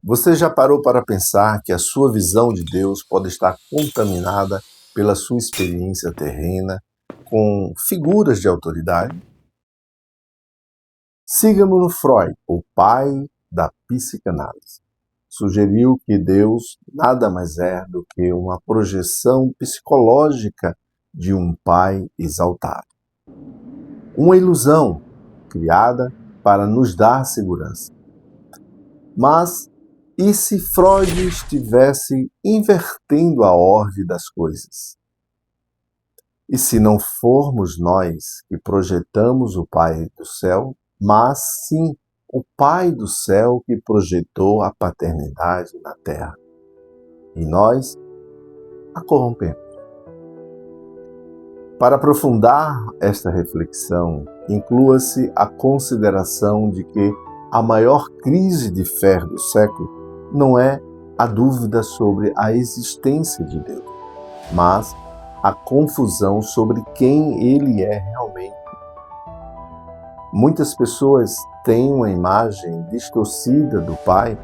Você já parou para pensar que a sua visão de Deus pode estar contaminada pela sua experiência terrena com figuras de autoridade? Sigmund Freud, o pai da psicanálise, sugeriu que Deus nada mais é do que uma projeção psicológica de um pai exaltado. Uma ilusão criada para nos dar segurança. Mas e se Freud estivesse invertendo a ordem das coisas? E se não formos nós que projetamos o Pai do céu, mas sim o Pai do céu que projetou a paternidade na terra? E nós a corrompemos. Para aprofundar esta reflexão, inclua-se a consideração de que a maior crise de fé do século não é a dúvida sobre a existência de Deus, mas a confusão sobre quem Ele é realmente. Muitas pessoas têm uma imagem distorcida do Pai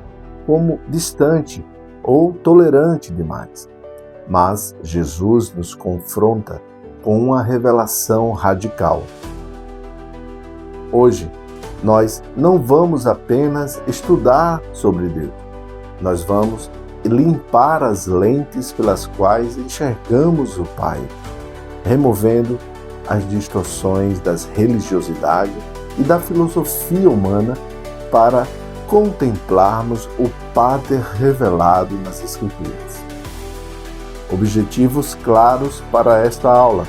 como distante ou tolerante demais, mas Jesus nos confronta com uma revelação radical. Hoje, nós não vamos apenas estudar sobre Deus, nós vamos limpar as lentes pelas quais enxergamos o Pai, removendo as distorções das religiosidades e da filosofia humana para contemplarmos o Pater revelado nas Escrituras. Objetivos claros para esta aula.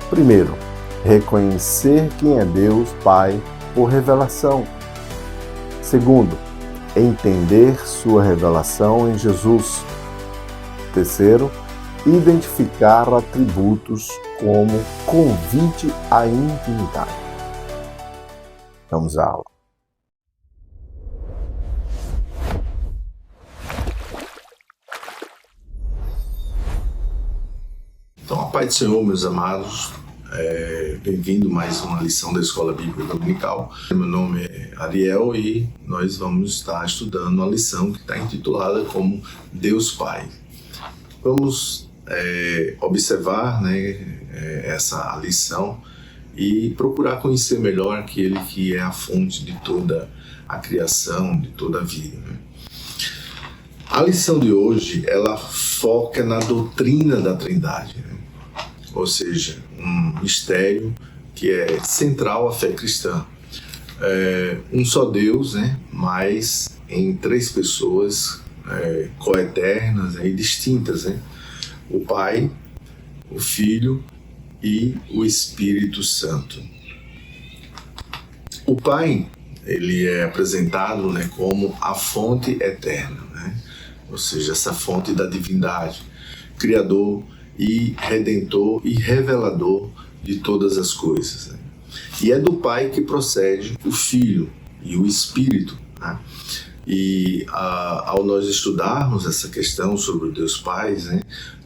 Primeiro, reconhecer quem é Deus Pai por revelação. Segundo, entender sua revelação em Jesus. Terceiro, identificar atributos como convite à intimidade. Vamos à aula. Então, a paz do Senhor, meus amados, bem-vindo a mais uma lição da Escola Bíblica Dominical. Meu nome é Ariel e nós vamos estar estudando uma lição que está intitulada como Deus Pai. Vamos observar essa lição e procurar conhecer melhor aquele que é a fonte de toda a criação, de toda a vida. A lição de hoje, ela foca na doutrina da Trindade, ou seja, um mistério que é central à fé cristã. Um só Deus, mas em três pessoas coeternas e distintas, o Pai, o Filho e o Espírito Santo. O Pai, ele é apresentado como a fonte eterna, ou seja, essa fonte da divindade, Criador e Redentor e Revelador de todas as coisas. E é do Pai que procede o Filho e o Espírito. E ao nós estudarmos essa questão sobre o Deus Pai,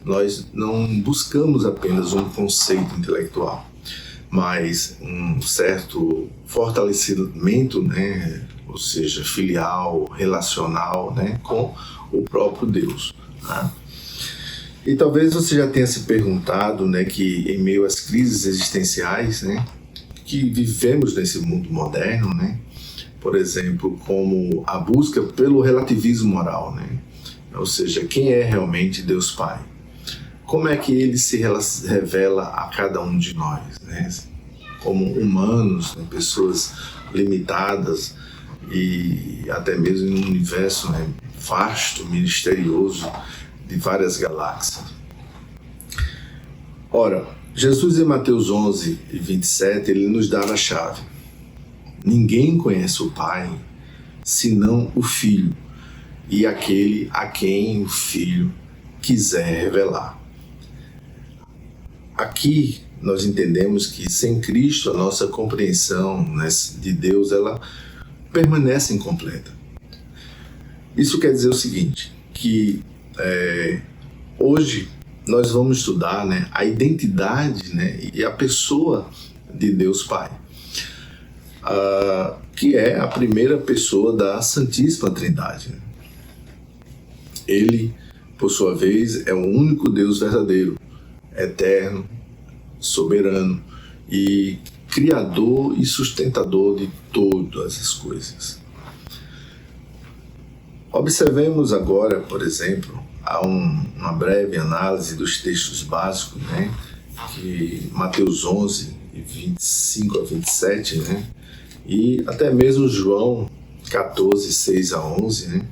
nós não buscamos apenas um conceito intelectual, mas um certo fortalecimento, ou seja, filial, relacional, com o próprio Deus. E talvez você já tenha se perguntado, que em meio às crises existenciais, que vivemos nesse mundo moderno, por exemplo, como a busca pelo relativismo moral, ou seja, quem é realmente Deus Pai? Como é que Ele se revela a cada um de nós, como humanos, pessoas limitadas e até mesmo em um universo vasto, misterioso, de várias galáxias. Ora, Jesus em Mateus 11 e 27, ele nos dá a chave. Ninguém conhece o Pai, senão o Filho, e aquele a quem o Filho quiser revelar. Aqui nós entendemos que sem Cristo a nossa compreensão de Deus ela permanece incompleta. Isso quer dizer o seguinte, que hoje nós vamos estudar a identidade e a pessoa de Deus Pai, que é a primeira pessoa da Santíssima Trindade. Ele, por sua vez, é o único Deus verdadeiro, eterno, soberano e criador e sustentador de todas as coisas. Observemos agora, por exemplo, uma breve análise dos textos básicos, né? Que Mateus 11, 25 a 27, né? E até mesmo João 14, 6 a 11, né?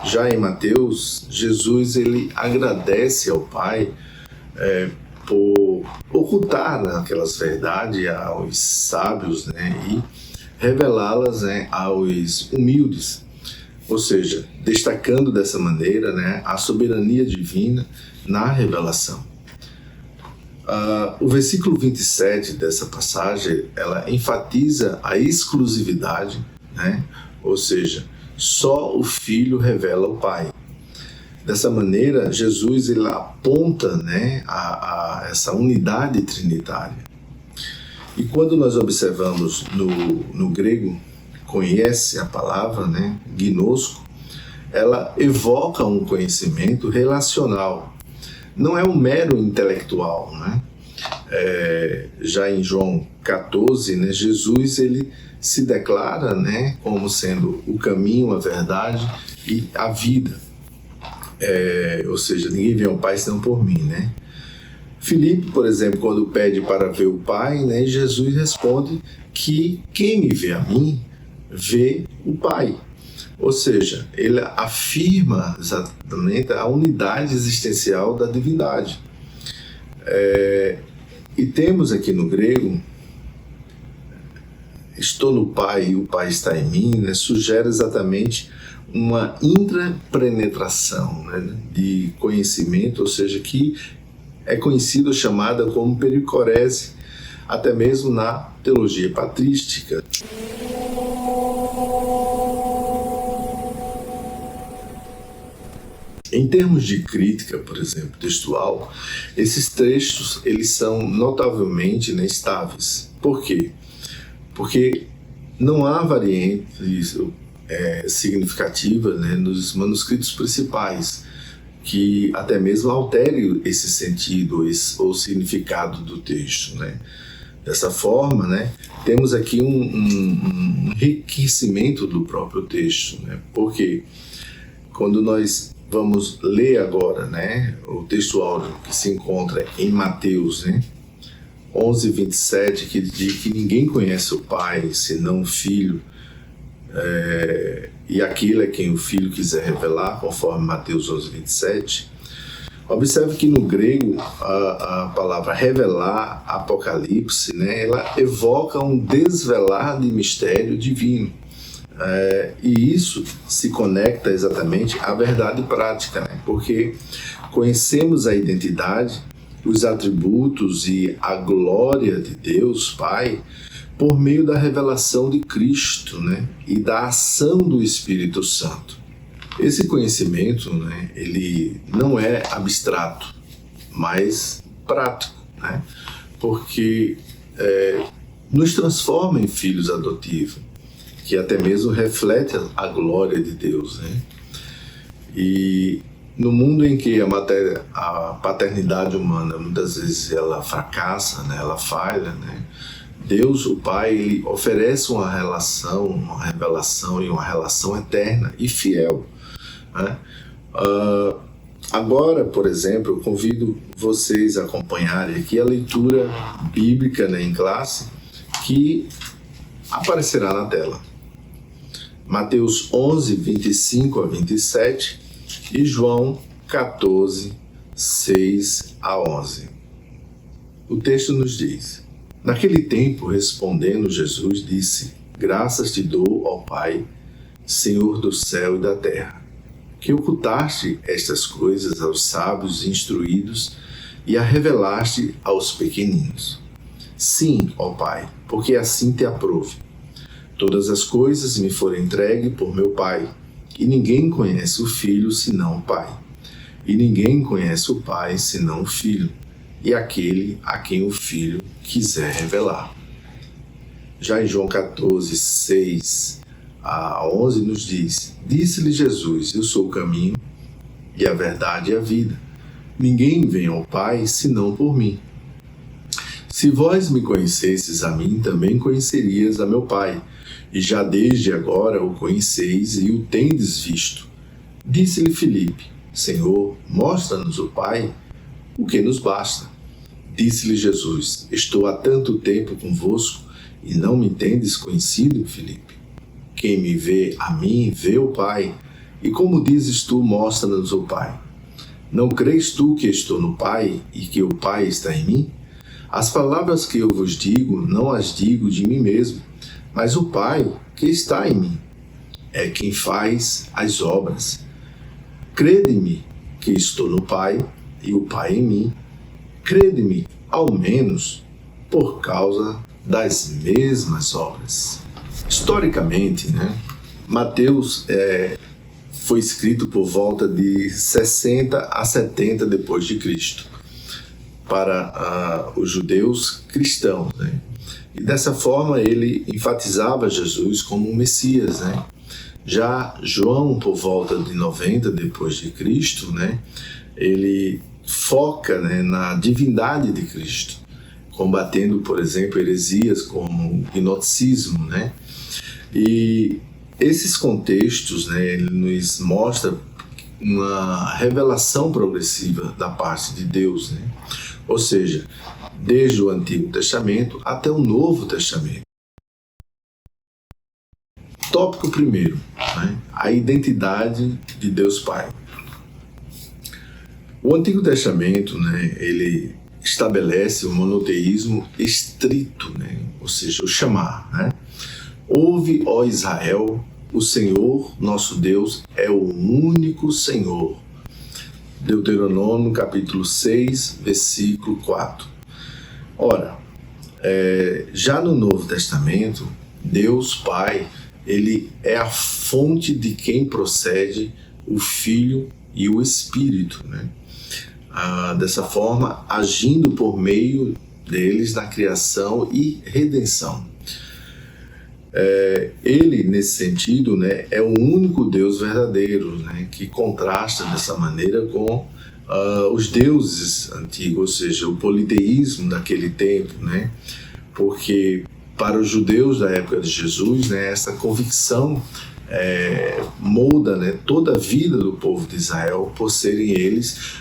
Já em Mateus, Jesus ele agradece ao Pai por ocultar aquelas verdades aos sábios, né? E revelá-las, né, aos humildes. Ou seja, destacando dessa maneira, né, a soberania divina na revelação. O versículo 27 dessa passagem, ela enfatiza a exclusividade, né? Ou seja, só o Filho revela o Pai. Dessa maneira, Jesus ele aponta, né, a essa unidade trinitária. E quando nós observamos no grego, conhece a palavra, né, gnosko, ela evoca um conhecimento relacional. Não é um mero intelectual, né? Já em João 14, né, Jesus ele se declara, né, como sendo o caminho, a verdade e a vida. Ou seja, ninguém vê ao Pai senão por mim, né? Filipe, por exemplo, quando pede para ver o Pai, né, Jesus responde que quem me vê a mim, vê o Pai. Ou seja, ele afirma exatamente a unidade existencial da divindade. E temos aqui no grego, estou no Pai e o Pai está em mim, né, sugere exatamente uma intrapenetração, né, de conhecimento, ou seja, que é conhecida, chamada como pericorese, até mesmo na teologia patrística. Em termos de crítica, por exemplo, textual, esses textos eles são notavelmente instáveis. Por quê? Porque não há variantes significativas, né, nos manuscritos principais, que até mesmo altere esse sentido ou significado do texto, né? Dessa forma, né, temos aqui um enriquecimento do próprio texto, né? Porque quando nós vamos ler agora, né, o texto áudio que se encontra em Mateus, né, 11, 27, que diz que ninguém conhece o Pai senão o Filho, e aquilo é quem o Filho quiser revelar, conforme Mateus 11, 27. Observe que no grego a palavra revelar, apocalipse, né, ela evoca um desvelar de mistério divino. E isso se conecta exatamente à verdade prática, né, porque conhecemos a identidade, os atributos e a glória de Deus Pai por meio da revelação de Cristo, né, e da ação do Espírito Santo. Esse conhecimento, né, ele não é abstrato, mas prático, né, porque nos transforma em filhos adotivos, que até mesmo reflete a glória de Deus, né? E no mundo em que a paternidade humana muitas vezes ela fracassa, né, ela falha, né, Deus, o Pai, ele oferece uma relação, uma revelação e uma relação eterna e fiel, né? Agora, por exemplo, eu convido vocês a acompanharem aqui a leitura bíblica, né, em classe, que aparecerá na tela. Mateus 11, 25 a 27 e João 14, 6 a 11. O texto nos diz: naquele tempo, respondendo Jesus, disse: graças te dou, ó Pai, Senhor do céu e da terra, que ocultaste estas coisas aos sábios e instruídos e a revelaste aos pequeninos. Sim, ó Pai, porque assim te aprouve. Todas as coisas me foram entregues por meu Pai, e ninguém conhece o Filho senão o Pai. E ninguém conhece o Pai senão o Filho, e aquele a quem o Filho quiser revelar. Já em João 14, 6 a 11 nos diz: Disse-lhe Jesus: Eu sou o caminho e a verdade e a vida. Ninguém vem ao Pai senão por mim. Se vós me conhecesses a mim, também conhecerias a meu Pai, e já desde agora o conheceis e o tendes visto. Disse-lhe Filipe: Senhor, mostra-nos o Pai, o que nos basta. Disse-lhe Jesus: Estou há tanto tempo convosco e não me tendes conhecido, Filipe? Quem me vê a mim, vê o Pai. E como dizes tu, mostra-nos o Pai? Não crês tu que estou no Pai e que o Pai está em mim? As palavras que eu vos digo, não as digo de mim mesmo, mas o Pai que está em mim é quem faz as obras. Crede-me que estou no Pai e o Pai em mim. Crede-me, ao menos, por causa das mesmas obras. Historicamente, Mateus foi escrito por volta de 60 a 70 depois de Cristo para os judeus cristãos, E dessa forma ele enfatizava Jesus como um Messias, Já João, por volta de 90 depois de Cristo, ele foca na divindade de Cristo, combatendo, por exemplo, heresias como o gnosticismo, E esses contextos, ele nos mostra uma revelação progressiva da parte de Deus, Ou seja, desde o Antigo Testamento até o Novo Testamento. Tópico primeiro, a identidade de Deus Pai. O Antigo Testamento, ele estabelece o monoteísmo estrito, ou seja, o chamar. Ouve, ó Israel, o Senhor, nosso Deus, é o único Senhor. Deuteronômio, capítulo 6, versículo 4. Ora, já no Novo Testamento, Deus Pai, ele é a fonte de quem procede o Filho e o Espírito, Dessa forma, agindo por meio deles na criação e redenção. Ele, nesse sentido, é o único Deus verdadeiro, que contrasta dessa maneira com os deuses antigos, ou seja, o politeísmo daquele tempo, porque para os judeus da época de Jesus, essa convicção molda toda a vida do povo de Israel por serem eles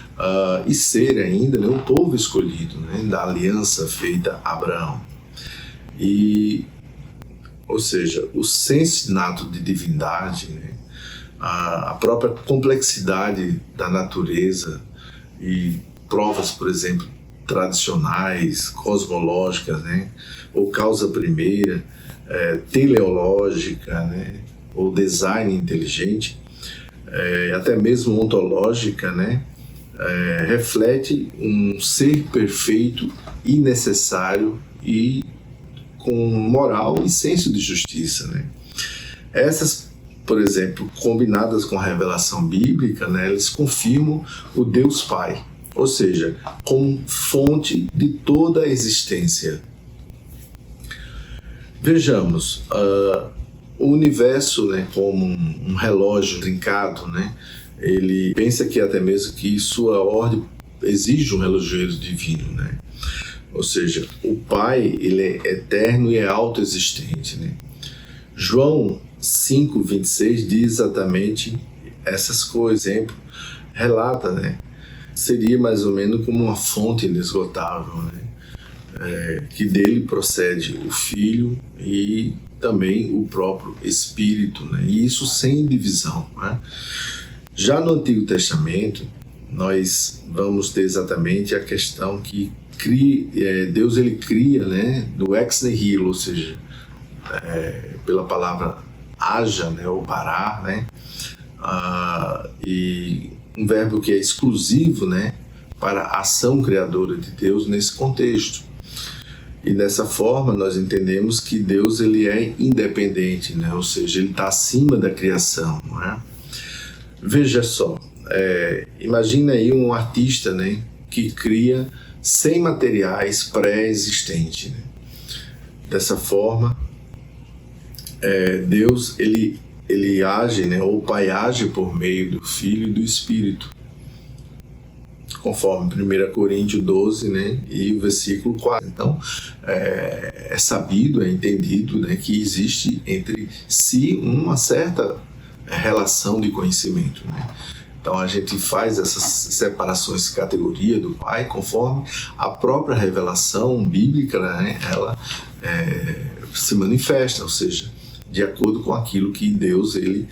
e serem ainda o povo escolhido, da aliança feita a Abraão. Ou seja, o senso inato de divindade, a própria complexidade da natureza e provas, por exemplo, tradicionais, cosmológicas, ou causa primeira, teleológica, ou design inteligente, até mesmo ontológica, reflete um ser perfeito e necessário e com moral e senso de justiça. Essas, por exemplo, combinadas com a revelação bíblica, eles confirmam o Deus Pai, ou seja, como fonte de toda a existência. Vejamos, o universo, como um relógio trincado, ele pensa que até mesmo que sua ordem exige um relojoeiro divino, Ou seja, o Pai, ele é eterno e é autoexistente, João 5:26 diz exatamente essas coisas. Exemplo, relata, seria mais ou menos como uma fonte inesgotável, que dele procede o Filho e também o próprio Espírito, e isso sem divisão. Já no Antigo Testamento, nós vamos ter exatamente a questão que Deus ele cria, do ex nihilo, ou seja, pela palavra haja, ou parar, e um verbo que é exclusivo, para a ação criadora de Deus nesse contexto. E dessa forma nós entendemos que Deus ele é independente, ou seja, ele está acima da criação. Veja só, imagina aí um artista, que cria sem materiais pré-existentes. Dessa forma, Deus, ele age, né, ou o Pai age por meio do Filho e do Espírito, conforme 1 Coríntios 12, né, e o versículo 4. Então, é sabido, é entendido, né, que existe entre si uma certa relação de conhecimento, né? Então a gente faz essas separações de categoria do Pai conforme a própria revelação bíblica, né, ela se manifesta, ou seja, de acordo com aquilo que Deus ele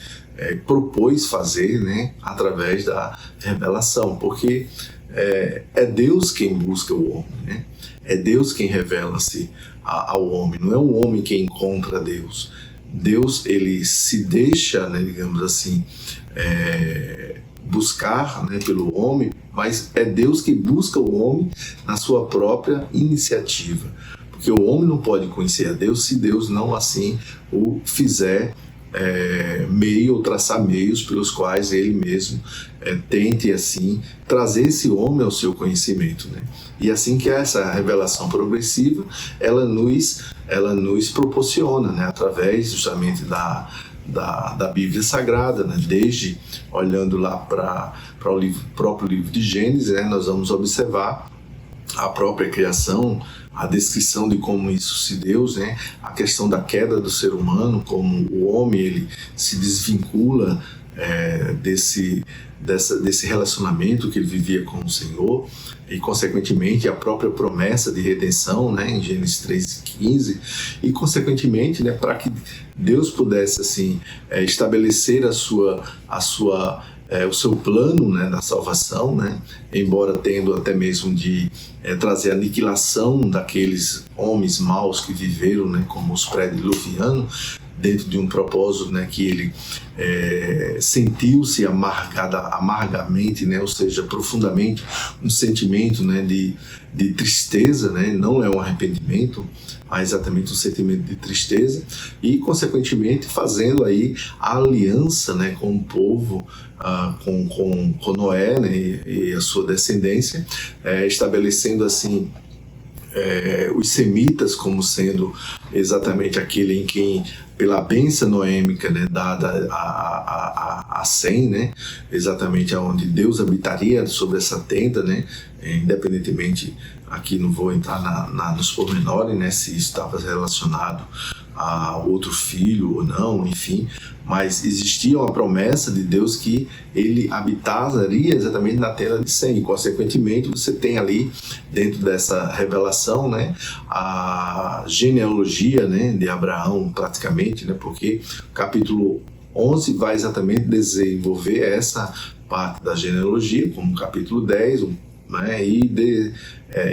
propôs fazer, né, através da revelação, porque é Deus quem busca o homem, né? É Deus quem revela-se ao homem, não é o homem quem encontra Deus. Deus ele se deixa, né, digamos assim, buscar, né, pelo homem, mas é Deus que busca o homem na sua própria iniciativa. Porque o homem não pode conhecer a Deus se Deus não assim o fizer meio ou traçar meios pelos quais ele mesmo tente assim trazer esse homem ao seu conhecimento, né? E assim que essa revelação progressiva ela nos proporciona, né, através justamente da Bíblia Sagrada, né? Desde olhando lá para o próprio livro de Gênesis, né, nós vamos observar a própria criação, a descrição de como isso se deu, né? A questão da queda do ser humano, como o homem ele se desvincula desse relacionamento que ele vivia com o Senhor e, consequentemente, a própria promessa de redenção, né, em Gênesis 3:15, e, consequentemente, né, para que Deus pudesse assim estabelecer o seu plano, né, da salvação, né, embora tendo até mesmo de trazer a aniquilação daqueles homens maus que viveram, né, como os pré-diluvianos, dentro de um propósito, né, que ele sentiu-se amargamente, né, ou seja, profundamente um sentimento, né, de tristeza, né, não é um arrependimento, mas exatamente um sentimento de tristeza, e consequentemente fazendo aí a aliança, né, com o povo, com Noé, né, e a sua descendência, estabelecendo assim os semitas como sendo exatamente aquele em quem, pela bênção noêmica, né, dada a Sem, né, exatamente aonde Deus habitaria sobre essa tenda, né, independentemente, aqui não vou entrar nos pormenores, né, se isso estava relacionado a outro filho ou não, enfim, mas existia uma promessa de Deus que ele habitaria exatamente na tenda de Sem, e consequentemente você tem ali dentro dessa revelação, né, a genealogia, né, de Abraão praticamente, né, porque o capítulo 11 vai exatamente desenvolver essa parte da genealogia, como o capítulo 10, né, e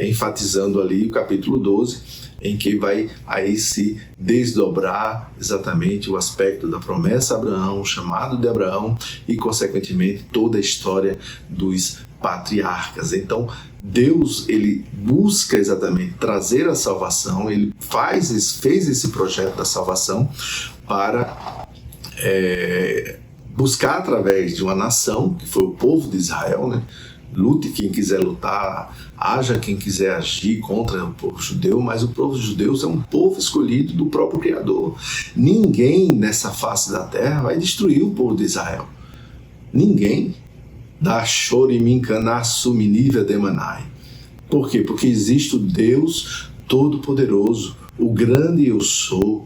enfatizando ali o capítulo 12, em que vai aí se desdobrar exatamente o aspecto da promessa a Abraão, o chamado de Abraão e, consequentemente, toda a história dos patriarcas. Então, Deus ele busca exatamente trazer a salvação, ele fez esse projeto da salvação para buscar através de uma nação, que foi o povo de Israel, né? Lute quem quiser lutar, haja quem quiser agir contra o povo judeu, mas o povo judeu é um povo escolhido do próprio Criador. Ninguém nessa face da terra vai destruir o povo de Israel. Ninguém. Da Chorimincanassuminiva Demanai. Por quê? Porque existe o Deus Todo-Poderoso, o grande Eu Sou,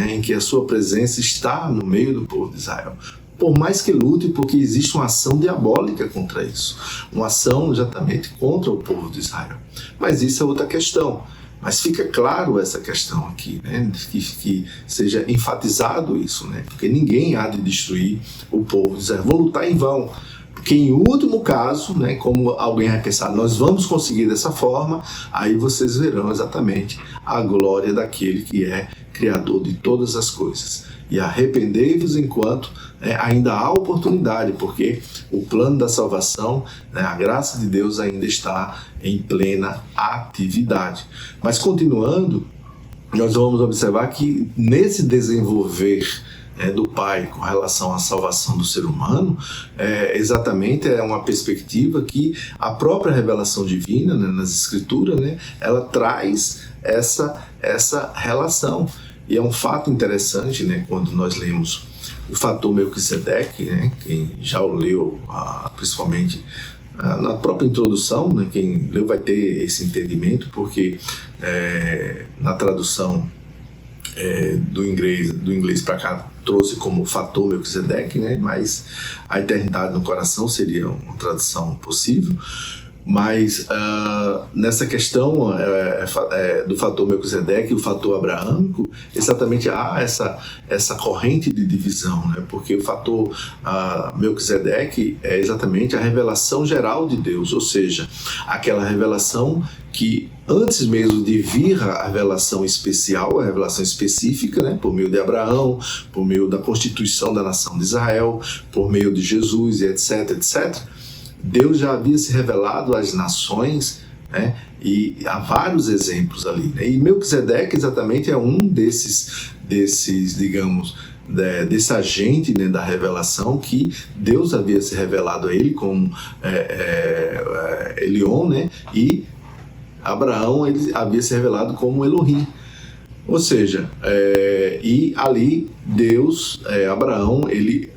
em que a sua presença está no meio do povo de Israel. Por mais que lute, porque existe uma ação diabólica contra isso, uma ação exatamente contra o povo de Israel. Mas isso é outra questão. Mas fica claro essa questão aqui, né? Que seja enfatizado isso, né? Porque ninguém há de destruir o povo de Israel. Vão lutar em vão. Porque em último caso, né, como alguém vai pensar, nós vamos conseguir dessa forma, aí vocês verão exatamente a glória daquele que é Criador de todas as coisas. E arrependei-vos enquanto ainda há oportunidade, porque o plano da salvação, né, a graça de Deus ainda está em plena atividade. Mas continuando, nós vamos observar que nesse desenvolver do Pai com relação à salvação do ser humano, exatamente é uma perspectiva que a própria revelação divina, né, nas Escrituras, né, ela traz essa relação. E é um fato interessante, né, quando nós lemos o fator Melquisedeque, né, quem já o leu, principalmente na própria introdução, né, quem leu vai ter esse entendimento, porque na tradução do inglês para cá trouxe como fator Melquisedeque, né, mas a eternidade no coração seria uma tradução possível. Mas nessa questão do fator Melquisedeque e o fator abraâmico, exatamente há essa corrente de divisão, né? Porque o fator Melquisedeque é exatamente a revelação geral de Deus, ou seja, aquela revelação que antes mesmo de vir a revelação especial, a revelação específica, né, por meio de Abraão, por meio da constituição da nação de Israel, por meio de Jesus e etc, etc., Deus já havia se revelado às nações, né? E há vários exemplos ali, né? E Melquisedeque exatamente é um desses digamos, desse agente, né, da revelação que Deus havia se revelado a ele como Elion, né? E Abraão ele havia se revelado como Elohim. Ou seja, e ali Deus, Abraão, ele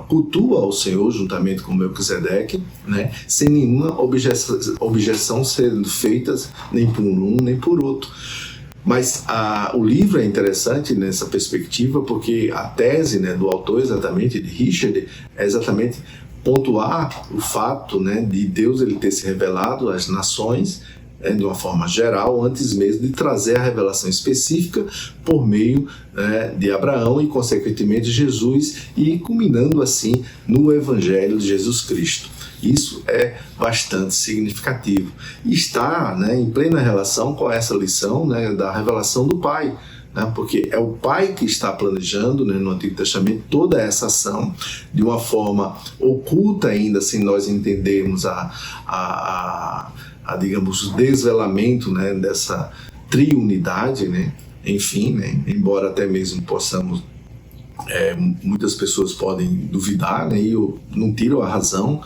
cultua ao Senhor juntamente com Melquisedeque, né, sem nenhuma objeção sendo feita nem por um nem por outro. Mas o livro é interessante nessa perspectiva, porque a tese, né, do autor exatamente, de Richard, é exatamente pontuar o fato, né, de Deus ele ter se revelado às nações de uma forma geral, antes mesmo de trazer a revelação específica por meio de Abraão e, consequentemente, Jesus, e culminando assim no Evangelho de Jesus Cristo. Isso é bastante significativo e está, né, em plena relação com essa lição, né, da revelação do Pai, né, porque é o Pai que está planejando, né, no Antigo Testamento toda essa ação de uma forma oculta ainda, sem nós entendermos digamos, o desvelamento, né, dessa triunidade, né, enfim, né, embora até mesmo possamos, muitas pessoas podem duvidar, né, e eu não tiro a razão,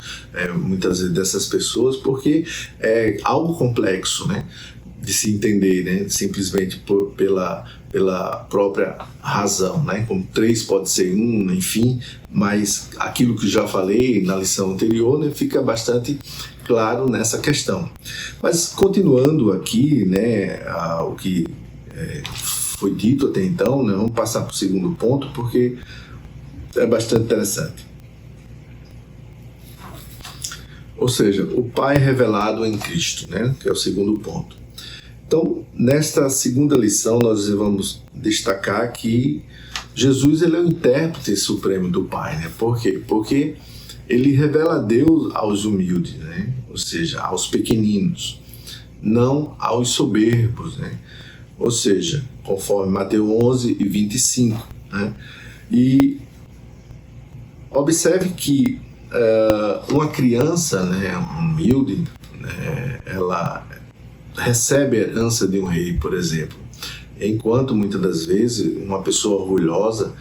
muitas vezes, dessas pessoas, porque é algo complexo, né, de se entender, né, simplesmente pela própria razão, né, como 3 pode ser 1, enfim, mas aquilo que já falei na lição anterior, né, fica bastante claro nessa questão. Mas continuando aqui, né, o que foi dito até então, né, vamos passar para o segundo ponto, porque é bastante interessante. Ou seja, o Pai revelado em Cristo, né, que é o segundo ponto. Então, nesta segunda lição, nós vamos destacar que Jesus ele é o intérprete supremo do Pai, né? Por quê? Porque ele revela a Deus aos humildes, né? Ou seja, aos pequeninos, não aos soberbos, né? Ou seja, conforme Mateus 11 e 25. Né? E observe que uma criança, né, humilde, né, ela recebe a herança de um rei, por exemplo, enquanto muitas das vezes uma pessoa orgulhosa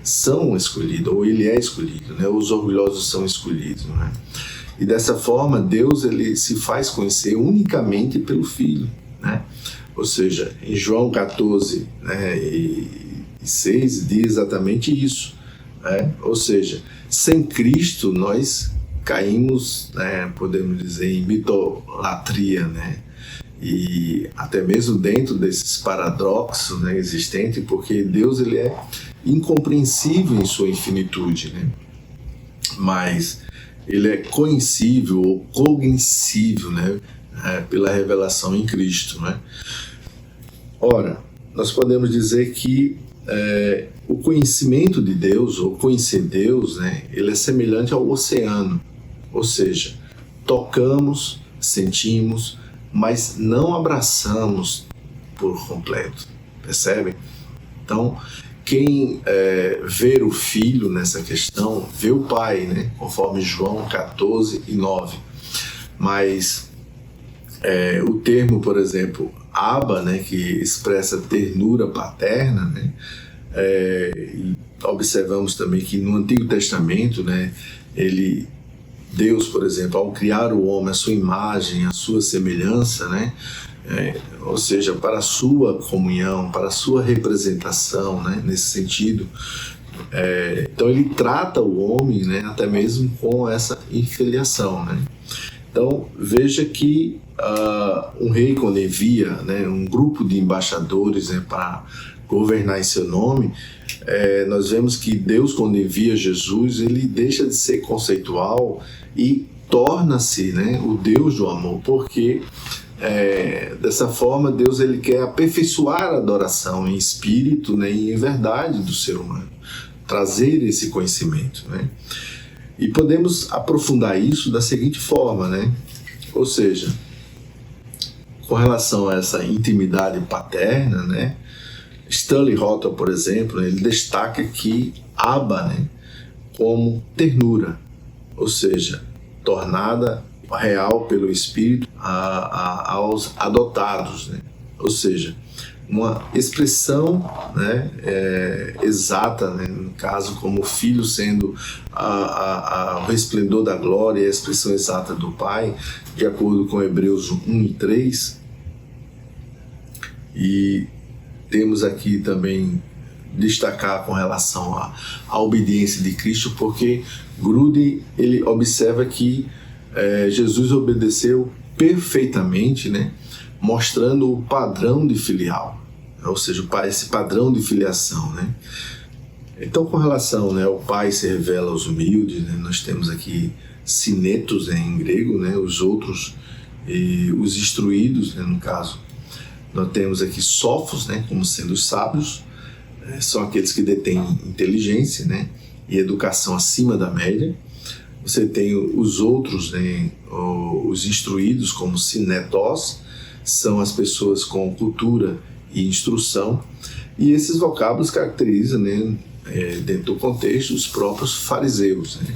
são escolhidos, ou ele é escolhido, né? Os orgulhosos são escolhidos, né? E dessa forma Deus ele se faz conhecer unicamente pelo Filho, né? Ou seja, em João 14, né, e 6 diz exatamente isso, né? Ou seja, sem Cristo nós caímos, né, podemos dizer, em mitolatria, né? E até mesmo dentro desses paradoxos, né, existentes, porque Deus ele é incompreensível em sua infinitude, né? Mas ele é conhecível ou cognoscível, né, pela revelação em Cristo, né? Ora, nós podemos dizer que o conhecimento de Deus, ou conhecer Deus, né, ele é semelhante ao oceano, ou seja, tocamos, sentimos, mas não abraçamos por completo, percebem? Então, quem vê o Filho nessa questão, vê o Pai, né? Conforme João 14 e 9. Mas o termo, por exemplo, Abba, né, que expressa ternura paterna, né? E observamos também que no Antigo Testamento, né, Deus, por exemplo, ao criar o homem à sua imagem, à sua semelhança, né, ou seja, para a sua comunhão, para a sua representação, né, nesse sentido. Então ele trata o homem, né, até mesmo com essa infiliação, né? Então veja que um rei, quando envia, né, um grupo de embaixadores, né, para governar em seu nome, nós vemos que Deus, quando envia Jesus, ele deixa de ser conceitual e torna-se, né, o Deus do amor, porque dessa forma Deus ele quer aperfeiçoar a adoração em espírito, né, e em verdade do ser humano, trazer esse conhecimento, né? E podemos aprofundar isso da seguinte forma, né? Ou seja, com relação a essa intimidade paterna, né? Stanley Rother, por exemplo, ele destaca que Abba, né, como ternura, ou seja, tornada real pelo Espírito aos adotados, né? Ou seja, uma expressão, né, exata, né, no caso, como o filho sendo o resplendor da glória e a expressão exata do Pai, de acordo com Hebreus 1 e 3. E temos aqui também destacar com relação à obediência de Cristo, porque Grudem ele observa que Jesus obedeceu perfeitamente, né, mostrando o padrão de filial, ou seja, esse padrão de filiação, né? Então, com relação, né, ao Pai se revela aos humildes, né, nós temos aqui sinetos, né, em grego, né, os outros e os instruídos, né, no caso. Nós temos aqui sófos, né, como sendo os sábios, são aqueles que detêm inteligência, né, e educação acima da média. Você tem os outros, né, os instruídos, como sinetós, são as pessoas com cultura e instrução, e esses vocábulos caracterizam, né, dentro do contexto, os próprios fariseus, né?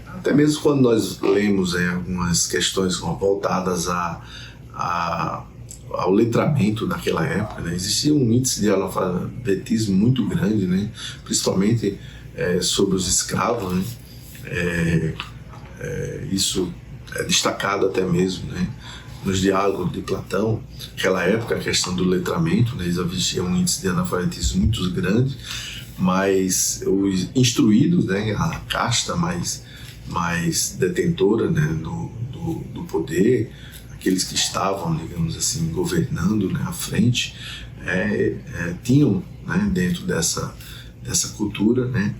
Até mesmo quando nós lemos algumas questões voltadas ao letramento naquela época, né, existia um índice de analfabetismo muito grande, né, principalmente sobre os escravos, né? Isso é destacado até mesmo, né, nos diálogos de Platão. Naquela época, a questão do letramento, né, existia um índice de analfabetismo muito grande, mas os instruídos, né, a casta mais detentora, né, do poder, aqueles que estavam, digamos assim, governando, né, à frente, tinham, né, dentro dessa cultura, né,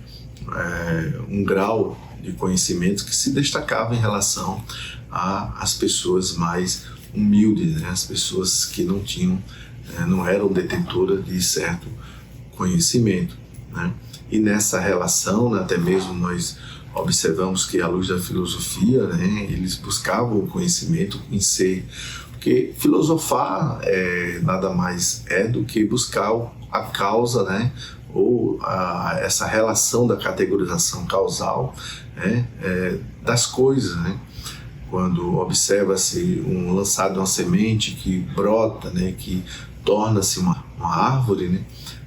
um grau de conhecimento que se destacava em relação às pessoas mais humildes, né, as pessoas que não tinham, não eram detentoras de certo conhecimento, né? E nessa relação, né, até mesmo nós observamos que à luz da filosofia, né, eles buscavam o conhecimento em si, porque filosofar nada mais do que buscar a causa, né, ou essa relação da categorização causal, né, das coisas, né? Quando observa-se lançado uma semente que brota, né, que torna-se uma árvore, né,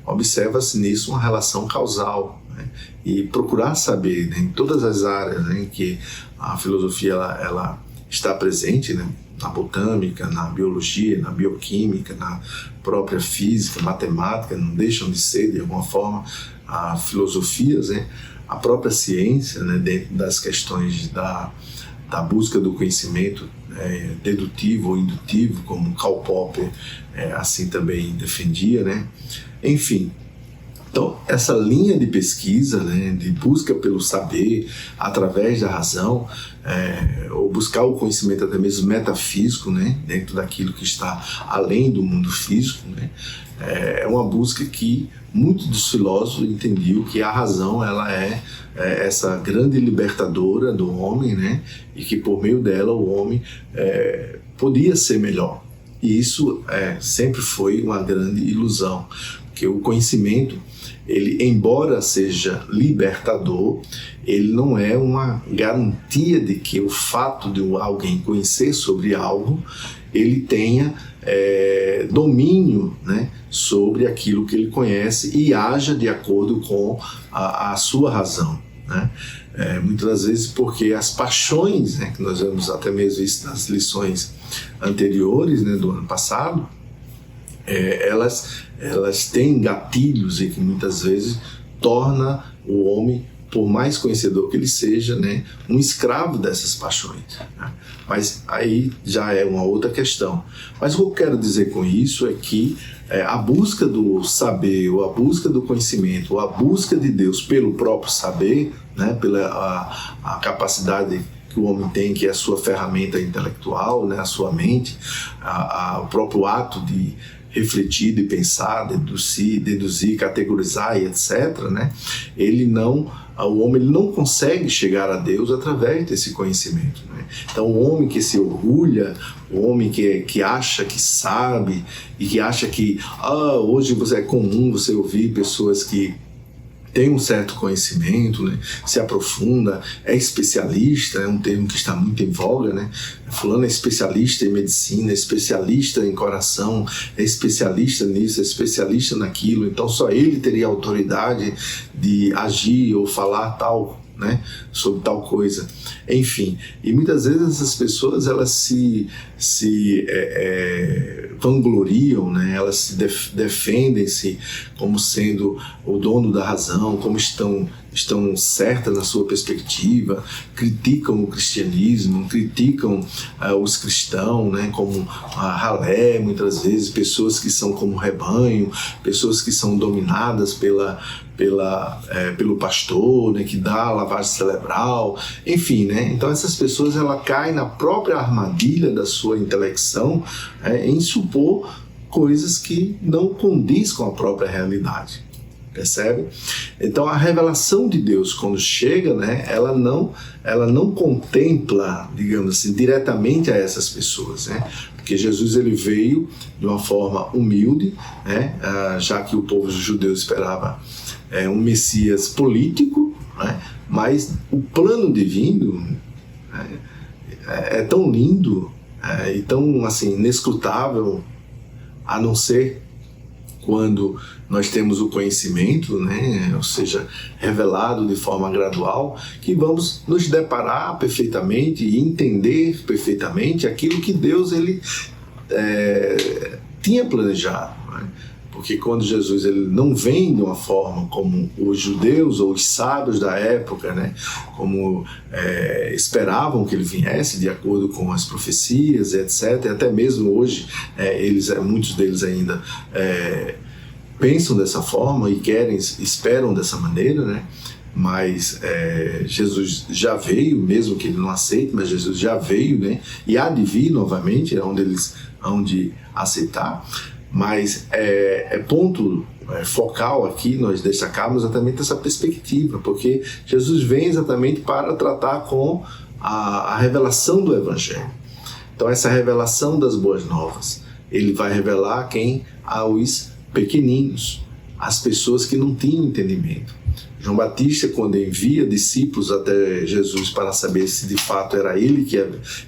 observa-se nisso uma relação causal, né, e procurar saber, né, em todas as áreas, né, em que a filosofia ela está presente, né, na botânica, na biologia, na bioquímica, na própria física, matemática, não deixam de ser, de alguma forma, filosofias, né, a própria ciência, né, dentro das questões da busca do conhecimento dedutivo ou indutivo, como Karl Popper assim também defendia, né? Enfim, então essa linha de pesquisa, né, de busca pelo saber através da razão, ou buscar o conhecimento até mesmo metafísico, né, dentro daquilo que está além do mundo físico, né, é uma busca que muitos dos filósofos entendiam que a razão ela é essa grande libertadora do homem, né, e que por meio dela o homem podia ser melhor. E isso sempre foi uma grande ilusão, porque o conhecimento, ele, embora seja libertador, ele não é uma garantia de que o fato de alguém conhecer sobre algo, ele tenha domínio, né, sobre aquilo que ele conhece e haja de acordo com a sua razão, né? Muitas das vezes porque as paixões, né, que nós vemos até mesmo isso nas lições anteriores, né, do ano passado, elas têm gatilhos e que muitas vezes torna o homem, por mais conhecedor que ele seja, né, um escravo dessas paixões, né? Mas aí já é uma outra questão. Mas o que eu quero dizer com isso é que a busca do saber, ou a busca do conhecimento, ou a busca de Deus pelo próprio saber, né, pela a capacidade que o homem tem, que é a sua ferramenta intelectual, né, a sua mente, o próprio ato de refletir, de pensar, deduzir, categorizar e etc., né? O homem ele não consegue chegar a Deus através desse conhecimento, né? Então o homem que se orgulha, o homem que acha que sabe e que acha que hoje é comum você ouvir pessoas que tem um certo conhecimento, né, se aprofunda, é especialista, é um termo que está muito em voga, né? Fulano é especialista em medicina, é especialista em coração, é especialista nisso, é especialista naquilo, então só ele teria autoridade de agir ou falar tal, né, sobre tal coisa. Enfim, e muitas vezes essas pessoas elas se vangloriam, né? Elas se defendem-se como sendo o dono da razão, como estão certas na sua perspectiva, criticam o cristianismo, criticam os cristãos, né? Como a ralé, muitas vezes, pessoas que são como rebanho, pessoas que são dominadas pelo pastor, né, que dá a lavagem cerebral, enfim, né? Então essas pessoas ela caem na própria armadilha da sua intelecção, em supor coisas que não condiz com a própria realidade, percebe? Então a revelação de Deus quando chega, né, ela não contempla, digamos assim, diretamente a essas pessoas, né? Porque Jesus ele veio de uma forma humilde, né, já que o povo judeu esperava um Messias político, né? Mas o plano divino é tão lindo e tão assim, inescrutável, a não ser quando nós temos o conhecimento, né? Ou seja, revelado de forma gradual, que vamos nos deparar perfeitamente e entender perfeitamente aquilo que Deus ele tinha planejado, né? Porque quando Jesus ele não vem de uma forma como os judeus ou os sábios da época, né, como esperavam que ele viesse, de acordo com as profecias, etc. E até mesmo hoje, muitos deles ainda pensam dessa forma e esperam dessa maneira, né? Mas Jesus já veio, mesmo que ele não aceite, mas Jesus já veio, né? E há de vir novamente, onde aceitar. Mas ponto focal aqui nós destacamos exatamente essa perspectiva, porque Jesus vem exatamente para tratar com a revelação do Evangelho. Então essa revelação das boas novas, ele vai revelar quem? Aos pequeninos, as pessoas que não tinham entendimento. João Batista, quando envia discípulos até Jesus para saber se de fato era ele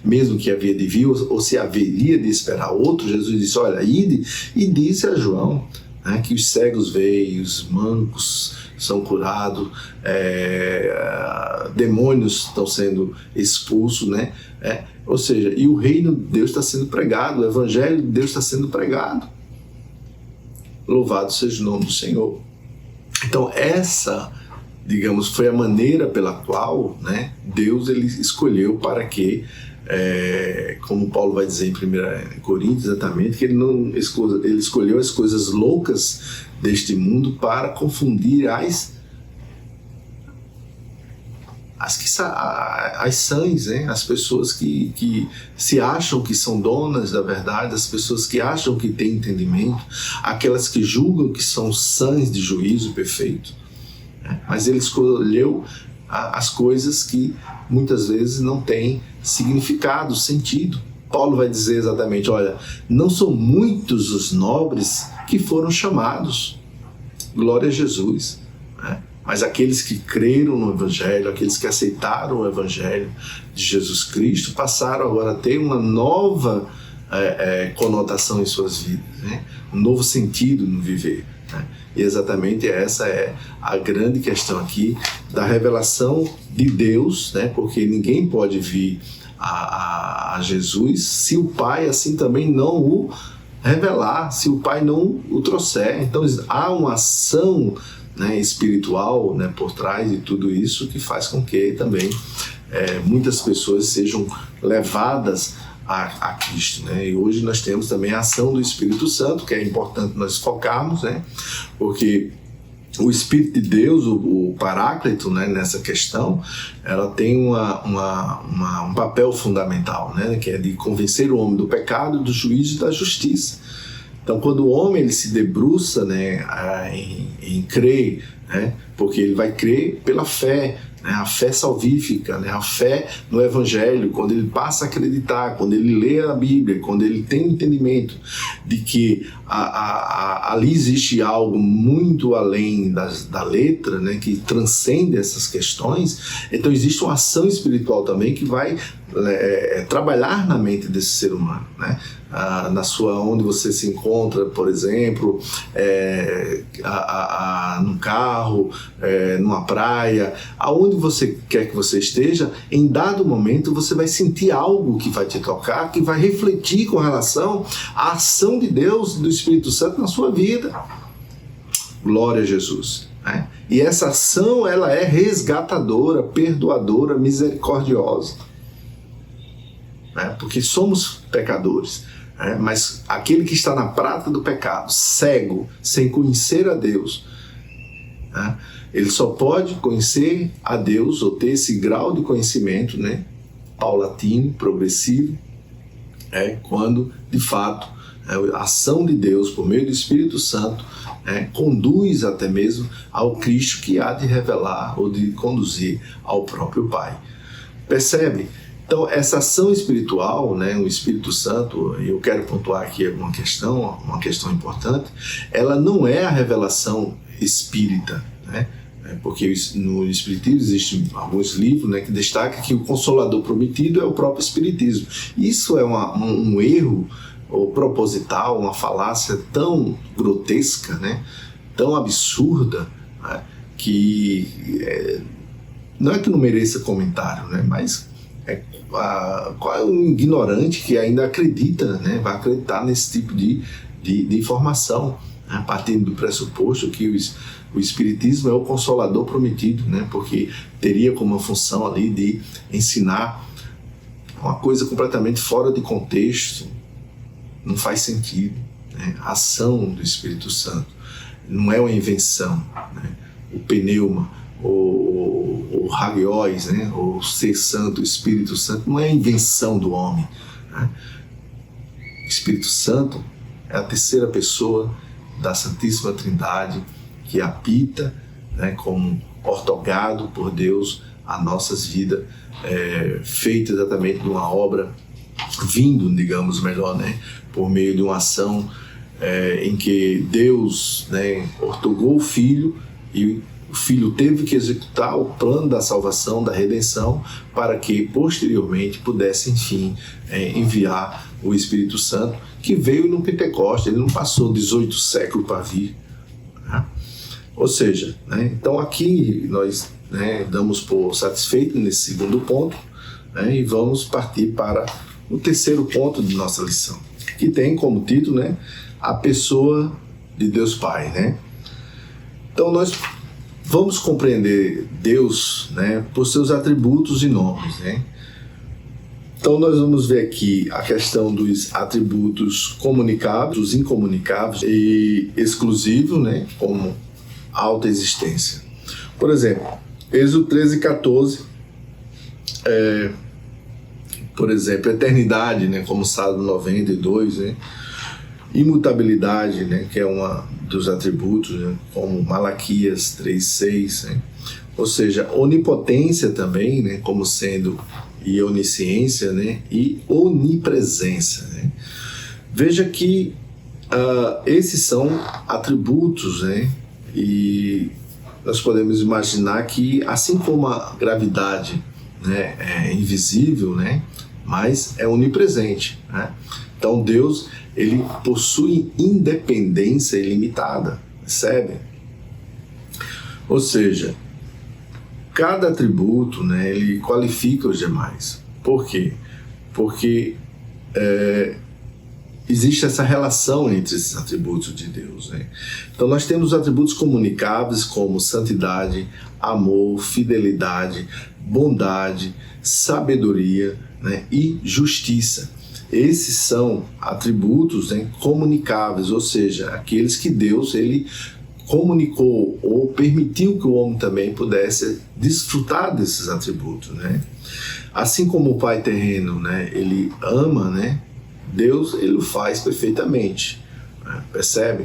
mesmo que havia de vir, ou se haveria de esperar outro, Jesus disse, olha, ide, e disse a João, né, que os cegos veem, os mancos são curados, demônios estão sendo expulsos, né? Ou seja, e o reino de Deus está sendo pregado, o evangelho de Deus está sendo pregado. Louvado seja o nome do Senhor. Então essa, digamos, foi a maneira pela qual, né, Deus ele escolheu para que, como Paulo vai dizer em 1 Coríntios exatamente, que ele escolheu as coisas loucas deste mundo para confundir as sãs, né? As pessoas que se acham que são donas da verdade, as pessoas que acham que têm entendimento, aquelas que julgam que são sãs de juízo perfeito, né? Mas ele escolheu as coisas que muitas vezes não têm significado, sentido. Paulo vai dizer exatamente, olha, não são muitos os nobres que foram chamados, glória a Jesus, né? Mas aqueles que creram no Evangelho, aqueles que aceitaram o Evangelho de Jesus Cristo, passaram agora a ter uma nova conotação em suas vidas, né? Um novo sentido no viver, né? E exatamente essa é a grande questão aqui da revelação de Deus, né? Porque ninguém pode vir a Jesus se o Pai assim também não o revelar, se o Pai não o trouxer. Então há uma ação, né, espiritual, né, por trás de tudo isso, que faz com que também muitas pessoas sejam levadas a Cristo, né? E hoje nós temos também a ação do Espírito Santo, que é importante nós focarmos, né? Porque o Espírito de Deus, o Paráclito, né, nessa questão, ela tem um papel fundamental, né, que é de convencer o homem do pecado, do juízo e da justiça. Então, quando o homem ele se debruça, né, em crer, né, porque ele vai crer pela fé, né, a fé salvífica, né, a fé no Evangelho, quando ele passa a acreditar, quando ele lê a Bíblia, quando ele tem o entendimento de que ali existe algo muito além da letra, né, que transcende essas questões, então existe uma ação espiritual também que vai trabalhar na mente desse ser humano, né? Onde você se encontra, por exemplo, no carro, numa praia, aonde você quer que você esteja, em dado momento você vai sentir algo que vai te tocar, que vai refletir com relação à ação de Deus, do Espírito Santo na sua vida. Glória a Jesus, né? E essa ação, ela é resgatadora, perdoadora, misericordiosa, né? Porque somos pecadores, né? Mas aquele que está na prática do pecado, cego, sem conhecer a Deus, né? Ele só pode conhecer a Deus ou ter esse grau de conhecimento, né, paulatino, progressivo, quando de fato a ação de Deus por meio do Espírito Santo conduz até mesmo ao Cristo, que há de revelar ou de conduzir ao próprio Pai. Percebe? Então, essa ação espiritual, né, o Espírito Santo, eu quero pontuar aqui uma questão importante, ela não é a revelação espírita, né? Porque no Espiritismo existem alguns livros, né, que destacam que o Consolador prometido é o próprio Espiritismo. Isso é um erro ou proposital, uma falácia tão grotesca, né, tão absurda, né, que não é que não mereça comentário, né, mas qual é o ignorante que ainda acredita, né, vai acreditar nesse tipo de informação, né, partindo do pressuposto que o Espiritismo é o Consolador prometido, né, porque teria como uma função ali de ensinar uma coisa completamente fora de contexto. Não faz sentido, né? A ação do Espírito Santo não é uma invenção, né? O pneuma, o hagios, né? O ser santo, o Espírito Santo, não é a invenção do homem, né? O Espírito Santo é a terceira pessoa da Santíssima Trindade que habita, né, como ortogado por Deus as nossas vidas, feito exatamente de uma obra, vindo, digamos melhor, né, por meio de uma ação em que Deus, né, ortogou o Filho, e o Filho teve que executar o plano da salvação, da redenção, para que posteriormente pudesse, enfim, enviar o Espírito Santo, que veio no Pentecostes. Ele não passou 18 séculos para vir, né? Ou seja, né, então aqui nós, né, damos por satisfeito nesse segundo ponto, né, e vamos partir para o terceiro ponto de nossa lição, que tem como título, né, a pessoa de Deus Pai, né? Então nós vamos compreender Deus, né, por seus atributos e nomes, né? Então nós vamos ver aqui a questão dos atributos comunicáveis, os incomunicáveis e exclusivos, né, como alta existência. Por exemplo, Êxodo 13:14, por exemplo, eternidade, né, como Salmo 92, né, imutabilidade, né, que é um dos atributos, né, como Malaquias 3:6, né, ou seja, onipotência também, né, como sendo e onisciência, né, e onipresença, né. Veja que esses são atributos, né, e nós podemos imaginar que, assim como a gravidade, né, é invisível, né, mas é onipresente, né? Então Deus, ele possui independência ilimitada, percebe? Ou seja, cada atributo, né, ele qualifica os demais. Por quê? porque existe essa relação entre esses atributos de Deus, né? Então nós temos atributos comunicáveis como santidade, amor, fidelidade, bondade, sabedoria, né, e justiça. Esses são atributos, né, comunicáveis, ou seja, aqueles que Deus ele comunicou ou permitiu que o homem também pudesse desfrutar desses atributos, né? Assim como o Pai terreno, né, ele ama, né, Deus ele o faz perfeitamente, né? Percebe?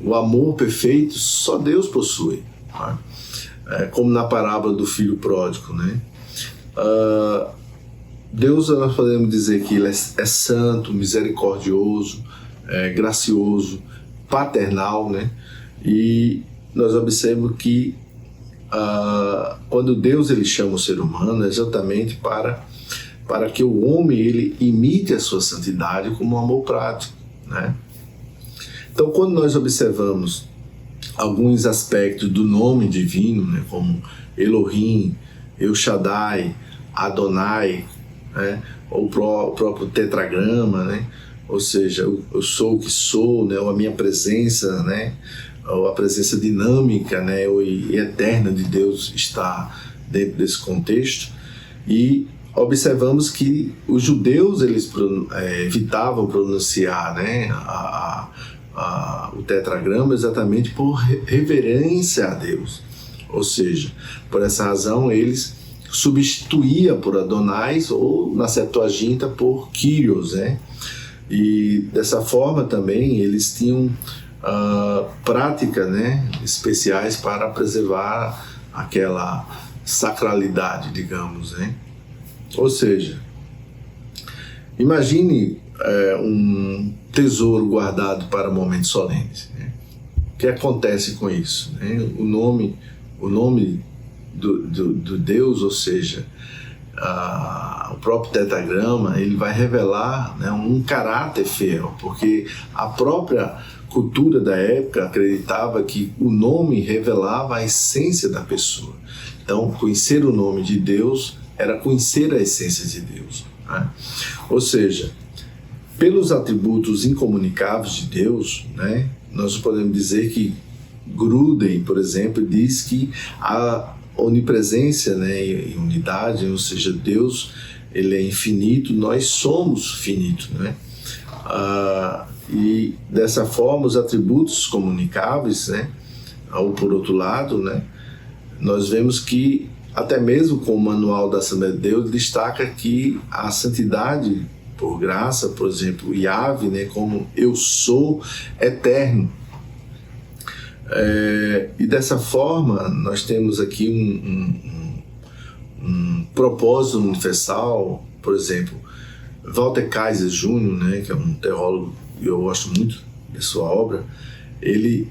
O amor perfeito só Deus possui, né? Como na parábola do filho pródigo, né? Deus, nós podemos dizer que ele é santo, misericordioso, gracioso, paternal, né? E nós observamos que quando Deus ele chama o ser humano é exatamente para que o homem ele imite a sua santidade como um amor prático, né? Então, quando nós observamos alguns aspectos do nome divino, né, como Elohim, El Shaddai, Adonai, né, ou o próprio tetragrama, né, ou seja, eu sou o que sou, né, ou a minha presença, né, ou a presença dinâmica, né, e eterna de Deus está dentro desse contexto. E observamos que os judeus eles evitavam pronunciar, né, o tetragrama exatamente por reverência a Deus, ou seja, por essa razão eles substituíam por Adonai ou na Septuaginta por Kyrios, né? E dessa forma também eles tinham práticas, né, especiais para preservar aquela sacralidade, digamos, né? Ou seja, imagine um tesouro guardado para momentos solenes, né? O que acontece com isso, né? O nome do Deus, ou seja, o próprio tetragrama, ele vai revelar, né, um caráter fiel, porque a própria cultura da época acreditava que o nome revelava a essência da pessoa. Então, conhecer o nome de Deus era conhecer a essência de Deus, né? Ou seja, pelos atributos incomunicáveis de Deus, né, nós podemos dizer que Gruden, por exemplo, diz que a onipresença, né, e unidade, ou seja, Deus ele é infinito, nós somos finitos, né? E dessa forma os atributos comunicáveis, né, ou por outro lado, né, nós vemos que até mesmo com o manual da Assembleia de Deus destaca que a santidade por graça, por exemplo, Yahvé, né, como eu sou eterno. E dessa forma nós temos aqui um propósito universal. Por exemplo, Walter Kaiser Jr., né, que é um teólogo e eu gosto muito de sua obra, ele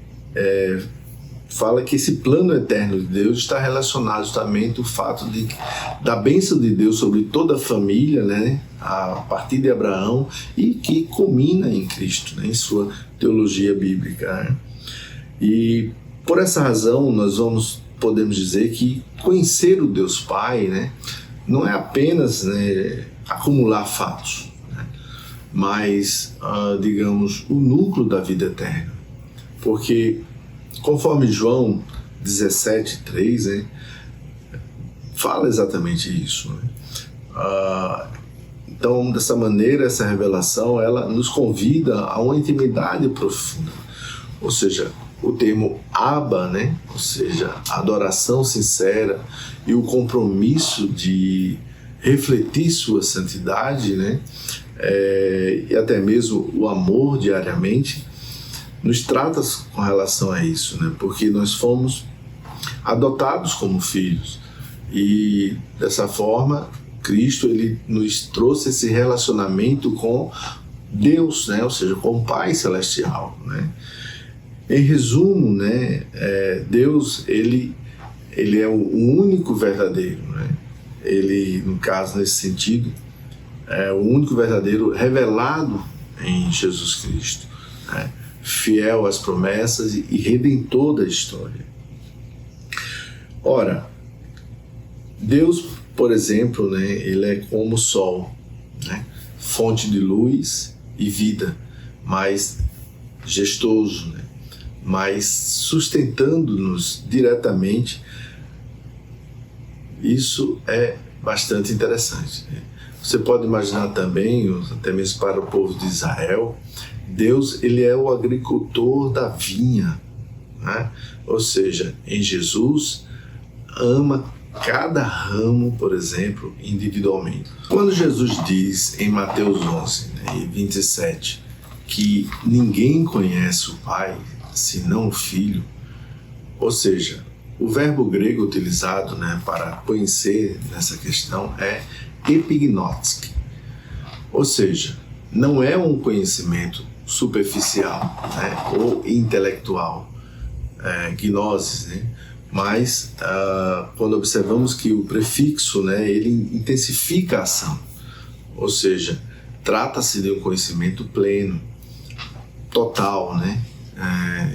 fala que esse plano eterno de Deus está relacionado justamente ao fato da bênção de Deus sobre toda a família, né, a partir de Abraão, e que culmina em Cristo, né, em sua teologia bíblica, né? E por essa razão nós podemos dizer que conhecer o Deus Pai, né, não é apenas, né, acumular fatos, né, mas, digamos, o núcleo da vida eterna. Porque, conforme João 17:3, né, fala exatamente isso, né? Então, dessa maneira, essa revelação ela nos convida a uma intimidade profunda, ou seja, o termo Abba, né? Ou seja, a adoração sincera e o compromisso de refletir sua santidade, né? E até mesmo o amor diariamente, nos trata com relação a isso, né? Porque nós fomos adotados como filhos e dessa forma Cristo ele nos trouxe esse relacionamento com Deus, né? Ou seja, com o Pai Celestial, né? Em resumo, né, Deus ele é o único verdadeiro, né? Ele, no caso, nesse sentido, é o único verdadeiro revelado em Jesus Cristo, né? Fiel às promessas e redentor da história. Ora, Deus, por exemplo, né, ele é como o sol, né? fonte de luz e vida, mais gestoso, né? Mas sustentando-nos diretamente. Isso é bastante interessante, né? Você pode imaginar também, até mesmo para o povo de Israel, Deus, ele é o agricultor da vinha, né? Ou seja, em Jesus, ama cada ramo, por exemplo, individualmente. Quando Jesus diz em Mateus 11, né, 27, que ninguém conhece o Pai senão o Filho, ou seja, o verbo grego utilizado, né, para conhecer nessa questão é epignotik, ou seja, não é um conhecimento superficial, né, ou intelectual, gnosis, né, mas quando observamos que o prefixo, né, ele intensifica a ação, ou seja, trata-se de um conhecimento pleno, total, né,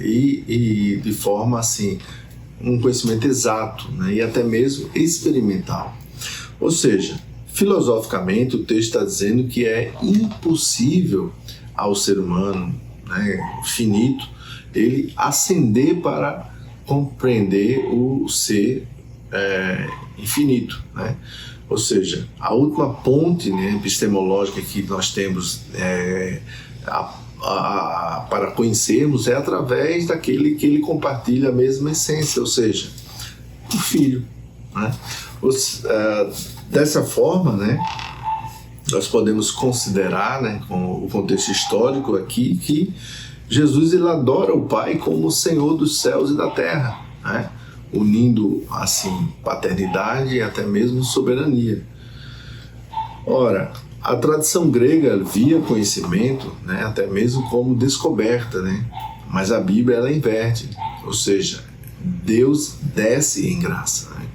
e de forma assim, um conhecimento exato, né, e até mesmo experimental. Ou seja, filosoficamente o texto está dizendo que é impossível ao ser humano, né, finito, ele ascender para compreender o ser infinito, né? Ou seja, a última ponte, né, epistemológica que nós temos para conhecermos é através daquele que ele compartilha a mesma essência, ou seja, o Filho, né? Dessa forma, né, nós podemos considerar, né, com o contexto histórico aqui, que Jesus, ele adora o Pai como o Senhor dos céus e da terra, né, unindo assim paternidade e até mesmo soberania. Ora, a tradição grega via conhecimento, né, até mesmo como descoberta, né, mas a Bíblia ela inverte, ou seja, Deus desce em graça, né?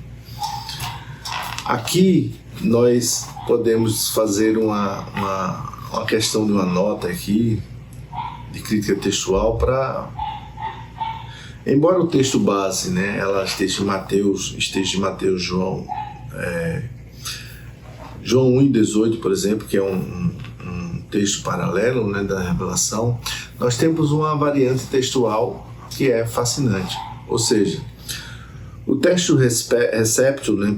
Aqui nós podemos fazer uma questão de uma nota aqui de crítica textual para, embora o texto base, né, ela esteja em Mateus, João, João 1:18, por exemplo, que é um texto paralelo, né, da revelação, nós temos uma variante textual que é fascinante, ou seja, o texto Receptio, né,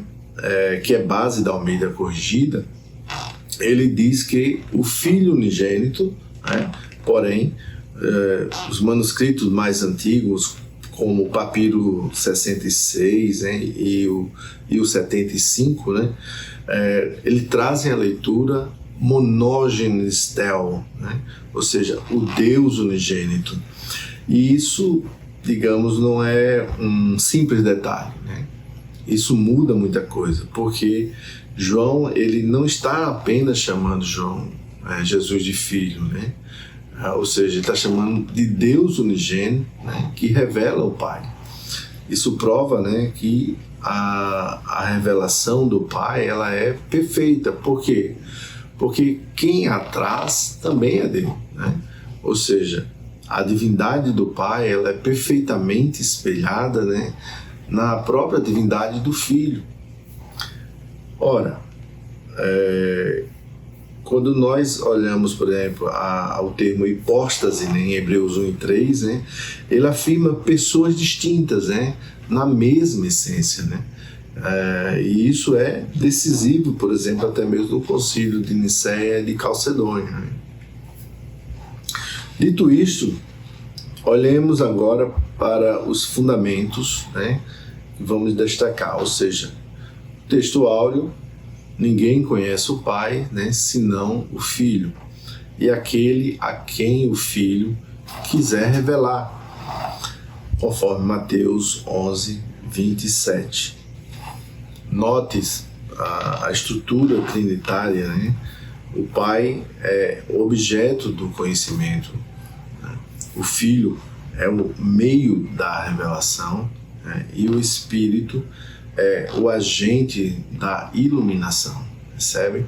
que é base da Almeida Corrigida, ele diz que o Filho unigênito, né, porém, os manuscritos mais antigos, como o papiro 66, né, e o 75, né, ele trazem a leitura monógenes Theo, né, ou seja, o Deus unigênito. E isso, digamos, não é um simples detalhe, né? Isso muda muita coisa, porque João, ele não está apenas chamando Jesus de filho, né? Ou seja, ele está chamando de Deus unigênito, né, que revela o Pai. Isso prova, né, que a revelação do Pai ela é perfeita. Por quê? Porque quem a traz também é Deus, né? Ou seja, a divindade do Pai ela é perfeitamente espelhada, né, na própria divindade do Filho. Ora, quando nós olhamos, por exemplo, ao termo hipóstase, né, em Hebreus 1:3, né, ele afirma pessoas distintas, né, na mesma essência, né? E isso é decisivo, por exemplo, até mesmo no concílio de Nicéia e de Calcedônia, né? Dito isto, olhemos agora para os fundamentos, né, que vamos destacar, ou seja, texto áureo, ninguém conhece o Pai, né, senão o Filho, e aquele a quem o Filho quiser revelar, conforme Mateus 11:27. Note a estrutura trinitária, né? O Pai é o objeto do conhecimento, né? O Filho é o meio da revelação, né? E o Espírito é o agente da iluminação, percebe?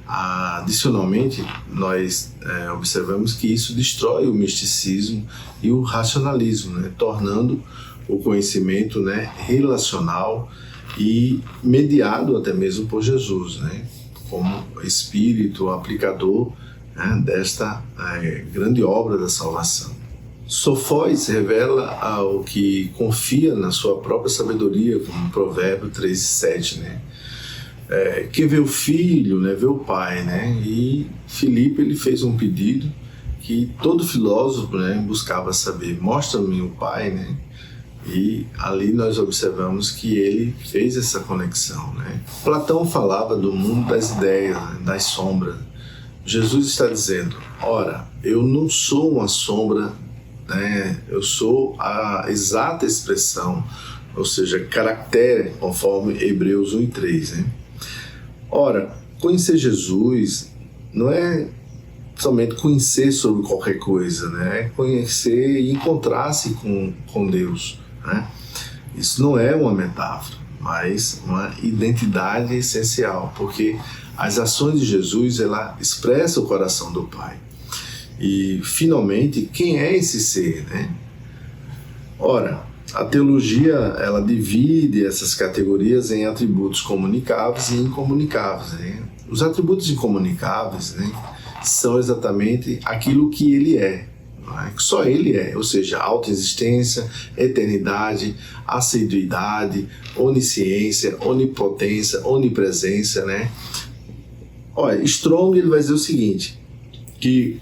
Adicionalmente, nós observamos que isso destrói o misticismo e o racionalismo, né? Tornando o conhecimento, né, relacional e mediado até mesmo por Jesus, né? como espírito aplicador, né, desta grande obra da salvação. Sofóis revela ao que confia na sua própria sabedoria, como Provérbio 13:7, né? Quem vê o filho, né, vê o pai, né? E Filipe, ele fez um pedido que todo filósofo, né, buscava saber: mostra-me o pai, né? E ali nós observamos que ele fez essa conexão, né? Platão falava do mundo das ideias, né, das sombras. Jesus está dizendo: ora, eu não sou uma sombra, né? Eu sou a exata expressão, ou seja, caractere, conforme Hebreus 1:3, né? Ora, conhecer Jesus não é somente conhecer sobre qualquer coisa, né? É conhecer e encontrar-se com Deus, né? Isso não é uma metáfora, mas uma identidade essencial, porque as ações de Jesus, ela expressa o coração do Pai. E, finalmente, quem é esse ser, né? Ora, a teologia, ela divide essas categorias em atributos comunicáveis e incomunicáveis, né? Os atributos incomunicáveis, né, são exatamente aquilo que ele é, que só ele é, ou seja, autoexistência, eternidade, assiduidade, onisciência, onipotência, onipresença, né? Olha, Strong, ele vai dizer o seguinte, que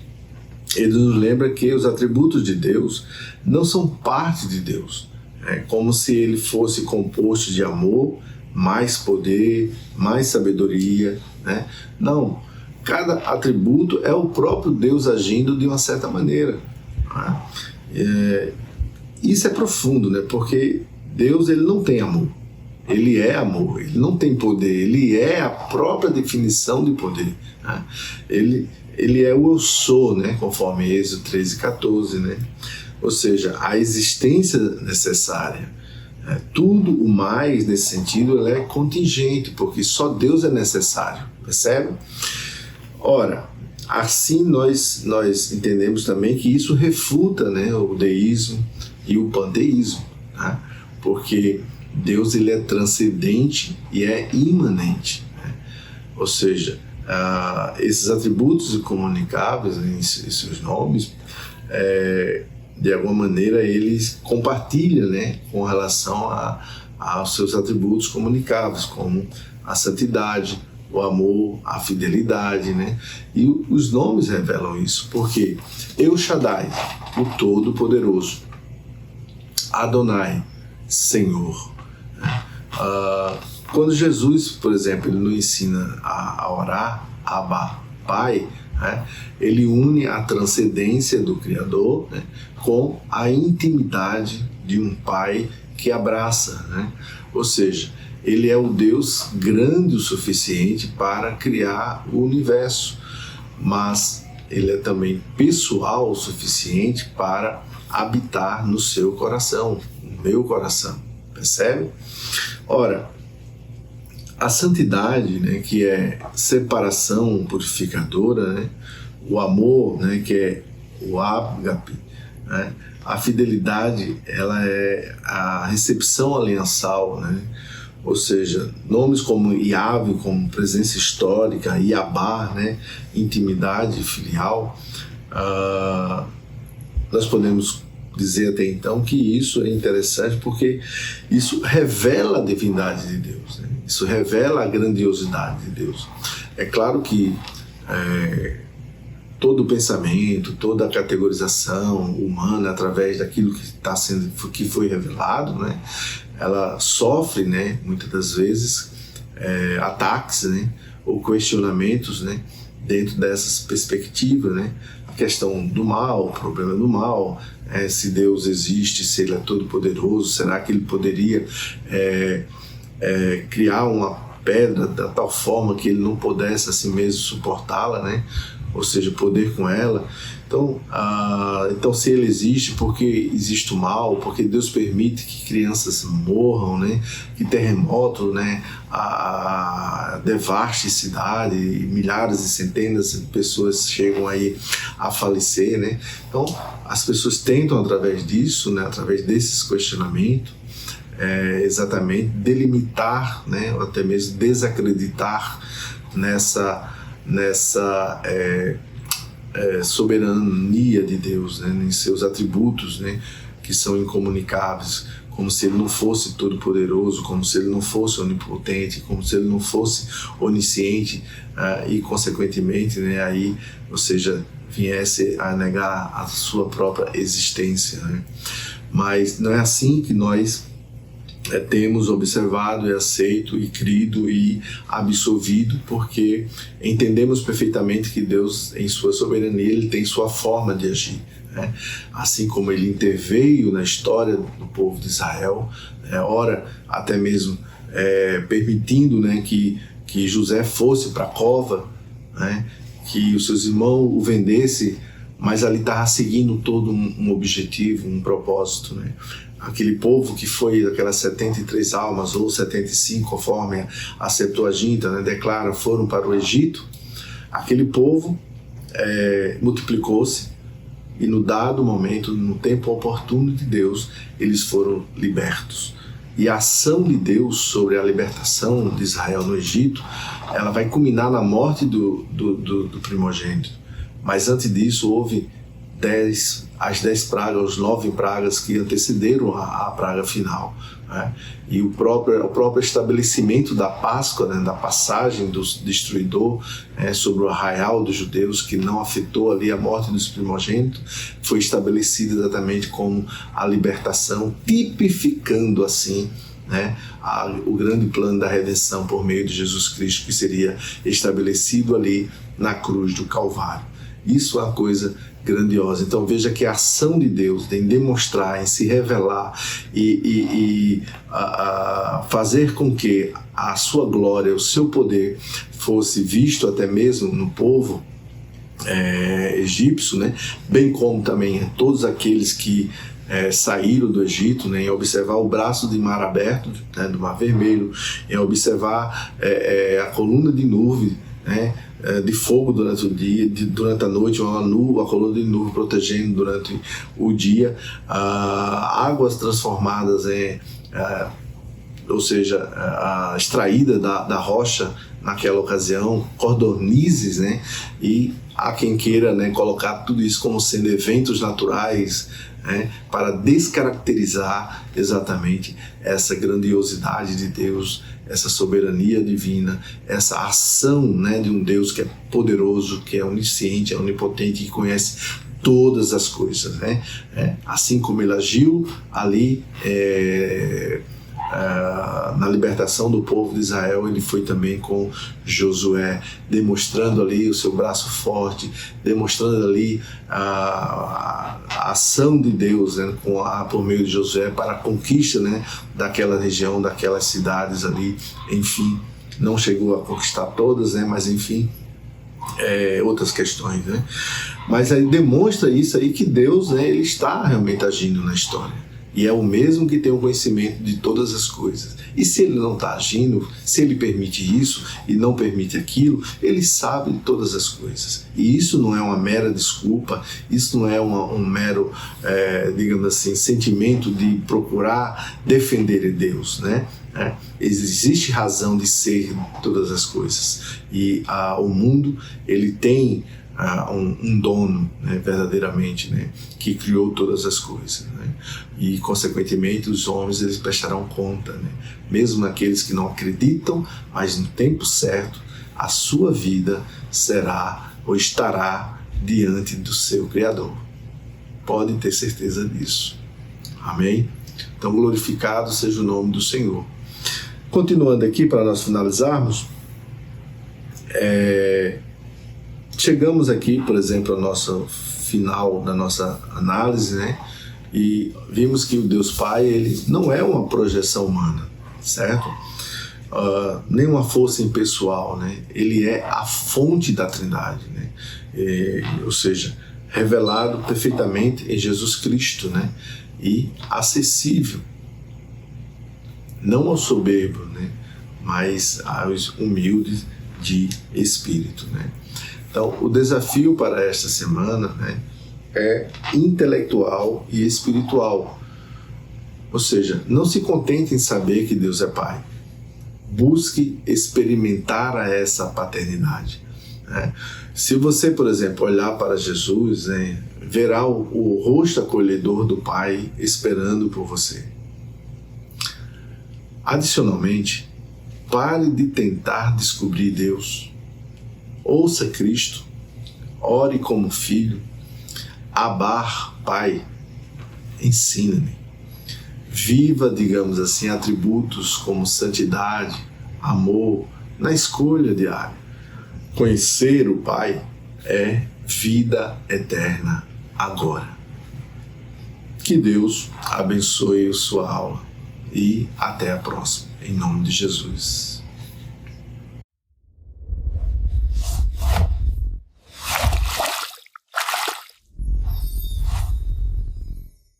ele nos lembra que os atributos de Deus não são parte de Deus. É como se ele fosse composto de amor, mais poder, mais sabedoria, né? Não, cada atributo é o próprio Deus agindo de uma certa maneira, né? Isso é profundo, né? Porque Deus, ele não tem amor, ele é amor, ele não tem poder, ele é a própria definição de poder, né? Ele é o eu sou, né? Conforme Êxodo 13:14, né? Ou seja, a existência necessária. Tudo o mais, nesse sentido, ela é contingente, porque só Deus é necessário, percebe? Ora, assim nós entendemos também que isso refuta, né, o deísmo e o panteísmo, né? Porque Deus, ele é transcendente e é imanente, né? Ou seja, esses atributos incomunicáveis em seus nomes, de alguma maneira eles compartilham, né, com relação aos seus atributos comunicáveis, como a santidade, o amor, a fidelidade, né? E os nomes revelam isso, porque El Shaddai, o Todo-Poderoso, Adonai, Senhor, né? Quando Jesus, por exemplo, ele nos ensina a orar, Abba, Pai, né? Ele une a transcendência do Criador, né, com a intimidade de um Pai que abraça, né? Ou seja, ele é o Deus grande o suficiente para criar o universo, mas ele é também pessoal o suficiente para habitar no seu coração, no meu coração, percebe? Ora, a santidade, né, que é separação purificadora, né, o amor, né, que é o ágape, né, a fidelidade, ela é a recepção aliançal, né, ou seja, nomes como Yahvé, como presença histórica, Iabá, né, intimidade filial, nós podemos dizer até então que isso é interessante porque isso revela a divindade de Deus, né? Isso revela a grandiosidade de Deus. É claro que todo o pensamento, toda a categorização humana através daquilo que foi revelado, né, ela sofre, né, muitas das vezes ataques, né, ou questionamentos, né, dentro dessas perspectivas, né? A questão do mal, o problema do mal, se Deus existe, se Ele é todo poderoso, será que Ele poderia criar uma pedra da tal forma que Ele não pudesse a si mesmo suportá-la, né? Ou seja, poder com ela. Então se Ele existe, porque existe o mal, porque Deus permite que crianças morram, né? Que terremoto, né, devaste cidade, e milhares e centenas de pessoas chegam aí a falecer, né? Então as pessoas tentam através disso, né, através desses questionamentos, exatamente delimitar, né, ou até mesmo desacreditar nessa soberania de Deus, né, em seus atributos, né, que são incomunicáveis, como se ele não fosse todo-poderoso, como se ele não fosse onipotente, como se ele não fosse onisciente, e consequentemente, né, aí, ou seja, viesse a negar a sua própria existência, né? Mas não é assim que nós temos observado e aceito e crido e absolvido, porque entendemos perfeitamente que Deus, em sua soberania, ele tem sua forma de agir, né? Assim como ele interveio na história do povo de Israel, ora até mesmo permitindo, né, que José fosse para a cova, né, que os seus irmãos o vendessem, mas ali estava seguindo todo um objetivo, um propósito, né? Aquele povo que foi aquelas 73 almas, ou 75, conforme a Septuaginta, né, declara, foram para o Egito. Aquele povo multiplicou-se e no dado momento, no tempo oportuno de Deus, eles foram libertos. E a ação de Deus sobre a libertação de Israel no Egito, ela vai culminar na morte do primogênito. Mas antes disso houve as 10 pragas, os 9 pragas que antecederam a praga final, né? E o próprio estabelecimento da Páscoa, né, da passagem do destruidor sobre o arraial dos judeus, que não afetou ali a morte dos primogênitos, foi estabelecido exatamente como a libertação, tipificando assim, né, o grande plano da redenção por meio de Jesus Cristo, que seria estabelecido ali na cruz do Calvário. Isso é uma coisa grandiosa. Então veja que a ação de Deus em demonstrar, em se revelar e fazer com que a sua glória, o seu poder fosse visto até mesmo no povo egípcio, né? Bem como também todos aqueles que saíram do Egito, né, em observar o braço de mar aberto, né, do Mar Vermelho, em observar a coluna de nuvem, né, de fogo durante o dia, durante a noite, a coluna de nuvem protegendo durante o dia, águas transformadas ou seja, extraída da rocha naquela ocasião, cordonizes, né, e há quem queira, né, colocar tudo isso como sendo eventos naturais, né, para descaracterizar exatamente essa grandiosidade de Deus, essa soberania divina, essa ação, né, de um Deus que é poderoso, que é onisciente, é onipotente, que conhece todas as coisas, né? Assim como ele agiu ali na libertação do povo de Israel, ele foi também com Josué, demonstrando ali o seu braço forte, demonstrando ali a ação de Deus, né, por meio de Josué para a conquista, né, daquela região, daquelas cidades ali. Enfim, não chegou a conquistar todas, né, mas enfim, outras questões, né? Mas aí demonstra isso aí, que Deus, né, ele está realmente agindo na história. E é o mesmo que tem o conhecimento de todas as coisas. E se ele não está agindo, se ele permite isso e não permite aquilo, ele sabe de todas as coisas. E isso não é uma mera desculpa, isso não é um mero, digamos assim, sentimento de procurar defender Deus, né? Existe razão de ser todas as coisas. E o mundo, ele tem um dono, né, verdadeiramente, né, que criou todas as coisas, né? E consequentemente os homens, eles prestarão conta, né? Mesmo aqueles que não acreditam, mas no tempo certo a sua vida será ou estará diante do seu Criador. Podem ter certeza disso. Amém? Então glorificado seja o nome do Senhor. Continuando aqui, para nós finalizarmos, chegamos aqui, por exemplo, ao nosso final da nossa análise, né? E vimos que o Deus Pai, ele não é uma projeção humana, certo? Nem uma força impessoal, né? Ele é a fonte da Trindade, né? Ou seja, revelado perfeitamente em Jesus Cristo, né? E acessível, não ao soberbo, né? Mas aos humildes de espírito, né? Então, o desafio para esta semana, né, é intelectual e espiritual. Ou seja, não se contente em saber que Deus é Pai. busque experimentar essa paternidade. Né? Se você, por exemplo, olhar para Jesus, né, verá o rosto acolhedor do Pai esperando por você. Adicionalmente, pare de tentar descobrir Deus. Ouça Cristo, ore como filho, Abá, Pai, ensina-me. Viva, digamos assim, atributos como santidade, amor, na escolha diária. Conhecer o Pai é vida eterna agora. Que Deus abençoe a sua aula e até a próxima, em nome de Jesus.